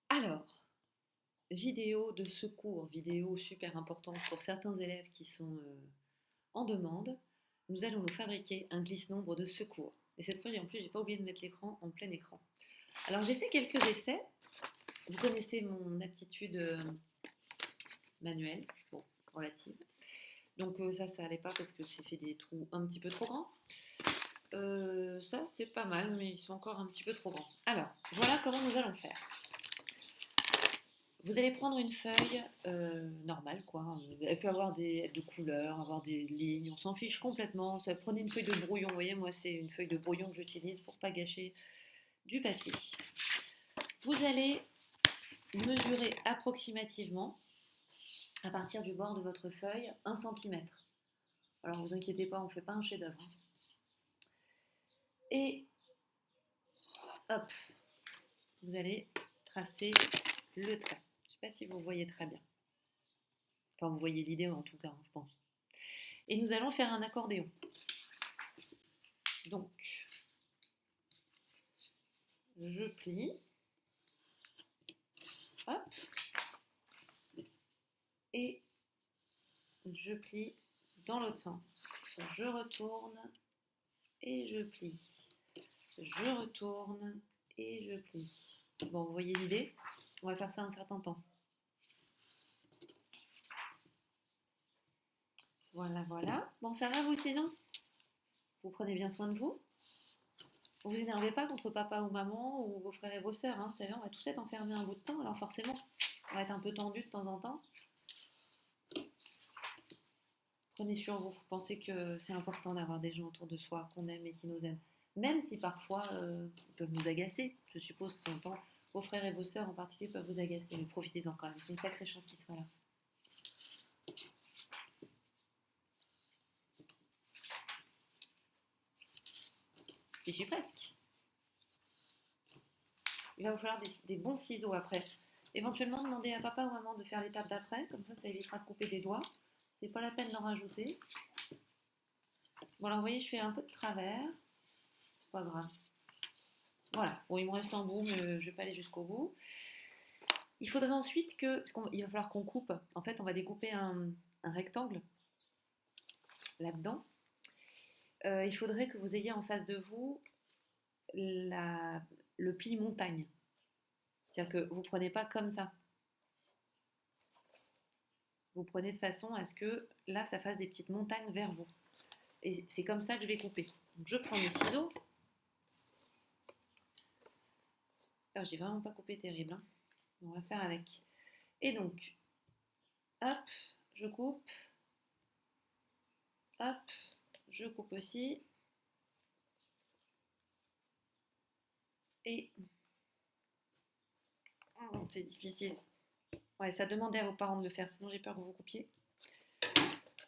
Alors, vidéo de secours, vidéo super importante pour certains élèves qui sont en demande. Nous allons nous fabriquer un glisse-nombre de secours. Et cette fois, en plus, j'ai pas oublié de mettre l'écran en plein écran. Alors, j'ai fait quelques essais. Vous connaissez mon aptitude manuelle, bon, relative. Donc ça allait pas parce que c'est fait des trous un petit peu trop grands. Ça, c'est pas mal, mais ils sont encore un petit peu trop grands. Alors, voilà comment nous allons faire. Vous allez prendre une feuille normale, quoi. Elle peut avoir de couleurs, avoir des lignes, on s'en fiche complètement. Ça, prenez une feuille de brouillon, vous voyez, moi c'est une feuille de brouillon que j'utilise pour pas gâcher du papier. Vous allez mesurer approximativement, à partir du bord de votre feuille, 1 centimètre. Alors vous inquiétez pas, on ne fait pas un chef-d'œuvre. Et hop, vous allez tracer le trait. Je ne sais pas si vous voyez très bien. Enfin, vous voyez l'idée en tout cas, je pense. Et nous allons faire un accordéon. Donc, je plie, hop, et je plie dans l'autre sens. Je retourne et je plie. Je retourne et je plie. Bon, vous voyez l'idée? On va faire ça un certain temps. Voilà, voilà. Bon, ça va vous sinon? Vous prenez bien soin de vous? Vous vous énervez pas contre papa ou maman ou vos frères et vos sœurs, hein. Vous savez, on va tous être enfermés un bout de temps, alors forcément, on va être un peu tendu de temps en temps. Prenez sur vous. Pensez que c'est important d'avoir des gens autour de soi qu'on aime et qui nous aiment. Même si parfois ils peuvent nous agacer. Je suppose que de temps en temps, vos frères et vos sœurs en particulier peuvent vous agacer. Mais profitez-en quand même. C'est une sacrée chance qu'ils soient là. J'y suis presque. Il va vous falloir des bons ciseaux après. Éventuellement, demandez à papa ou maman de faire l'étape d'après. Comme ça évitera de couper des doigts. C'est pas la peine d'en rajouter. Bon, alors vous voyez, je fais un peu de travers. C'est pas grave. Voilà. Bon, il me reste un bout, mais je ne vais pas aller jusqu'au bout. Il faudrait ensuite que, parce qu'il va falloir qu'on coupe, en fait on va découper un rectangle là-dedans. Il faudrait que vous ayez en face de vous le pli montagne. C'est-à-dire que vous ne prenez pas comme ça. Vous prenez de façon à ce que là ça fasse des petites montagnes vers vous. Et c'est comme ça que je vais couper. Donc je prends mes ciseaux. Alors j'ai vraiment pas coupé terrible, hein. On va faire avec. Et donc, hop, je coupe. Hop, je coupe aussi. Et c'est difficile. Ouais, ça demandait à vos parents de le faire, sinon j'ai peur que vous coupiez.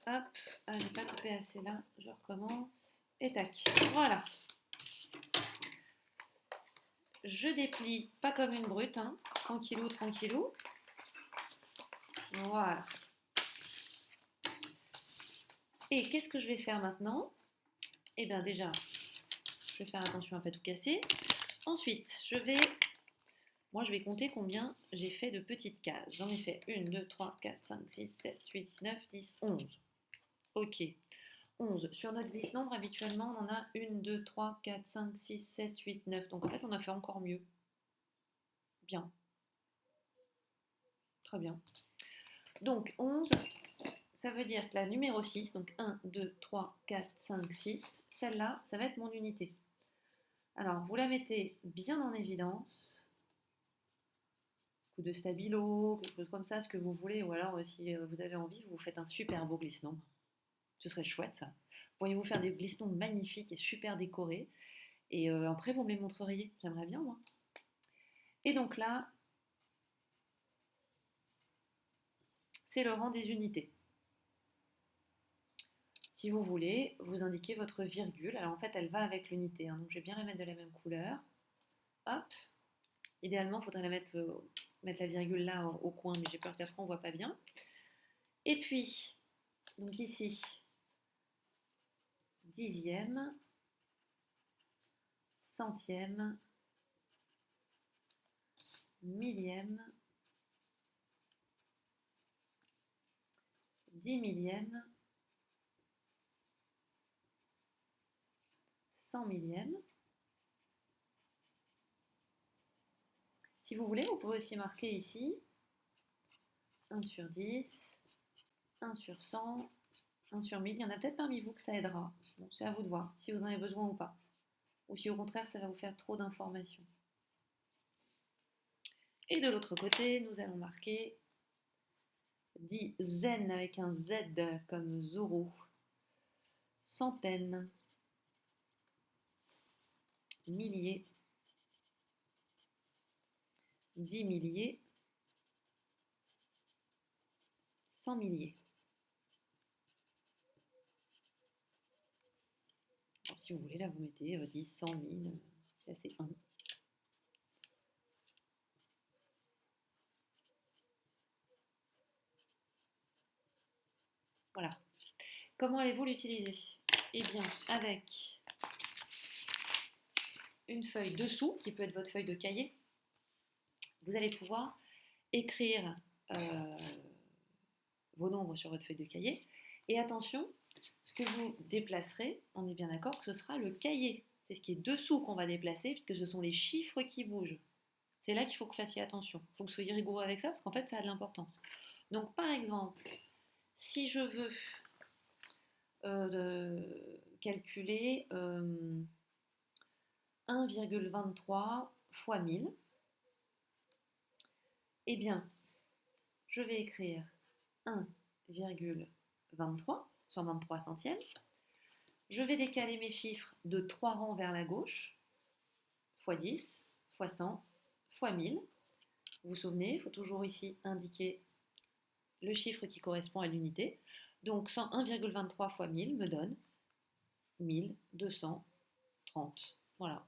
Hop, ah, j'ai pas coupé assez là, je recommence. Et tac, voilà. Je déplie, pas comme une brute, hein. Tranquillou, tranquillou. Voilà. Et qu'est-ce que je vais faire maintenant? Eh bien déjà, je vais faire attention à ne pas tout casser. Ensuite, moi je vais compter combien j'ai fait de petites cases. J'en ai fait 1, 2, 3, 4, 5, 6, 7, 8, 9, 10, 11. Ok. 11. Sur notre glisse-nombre, habituellement, on en a 1, 2, 3, 4, 5, 6, 7, 8, 9. Donc en fait, on a fait encore mieux. Bien. Très bien. Donc 11, ça veut dire que la numéro 6, donc 1, 2, 3, 4, 5, 6, celle-là, ça va être mon unité. Alors, vous la mettez bien en évidence. Coup de stabilo, quelque chose comme ça, ce que vous voulez. Ou alors, si vous avez envie, vous faites un super beau glisse-nombre. Ce serait chouette, ça. Pourriez-vous faire des glisse-nombres magnifiques et super décorés. Et après, vous me les montreriez. J'aimerais bien, moi. Et donc là, c'est le rang des unités. Si vous voulez, vous indiquez votre virgule. Alors en fait, elle va avec l'unité, hein, donc je vais bien la mettre de la même couleur. Hop. Idéalement, il faudrait mettre la virgule là au coin, mais j'ai peur qu'après on ne voit pas bien. Et puis, donc ici, dixième, centième, millième, 10 millième, 100 millième. Si vous voulez, vous pouvez aussi marquer ici 1 sur 10, 1 sur 100, 1 sur 1000. Il y en a peut-être parmi vous que ça aidera. Bon, c'est à vous de voir si vous en avez besoin ou pas. Ou si au contraire, ça va vous faire trop d'informations. Et de l'autre côté, nous allons marquer dizaines avec un Z comme Zoro, centaines, milliers, 10 milliers, 100 milliers. Alors, si vous voulez, là, vous mettez 10, 100, 1000, c'est assez 1. Voilà. Comment allez-vous l'utiliser? Eh bien, avec une feuille dessous, qui peut être votre feuille de cahier, vous allez pouvoir écrire vos nombres sur votre feuille de cahier. Et attention, ce que vous déplacerez, on est bien d'accord que ce sera le cahier. C'est ce qui est dessous qu'on va déplacer, puisque ce sont les chiffres qui bougent. C'est là qu'il faut que vous fassiez attention. Il faut que vous soyez rigoureux avec ça, parce qu'en fait, ça a de l'importance. Donc, par exemple, si je veux calculer 1,23 fois 1000, eh bien, je vais écrire 1,23, 123 centièmes. Je vais décaler mes chiffres de 3 rangs vers la gauche, fois 10, fois 100, fois 1000. Vous vous souvenez, il faut toujours ici indiquer le chiffre qui correspond à l'unité. Donc 1,23 fois 1000 me donne 1230. Voilà.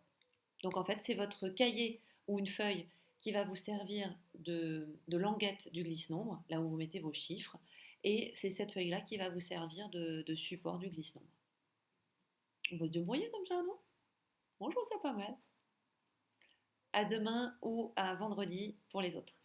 Donc en fait, c'est votre cahier ou une feuille qui va vous servir de languette du glisse-nombre, là où vous mettez vos chiffres. Et c'est cette feuille-là qui va vous servir de support du glisse-nombre. On va se débrouiller comme ça, non? Bon, je trouve ça pas mal. À demain ou à vendredi pour les autres.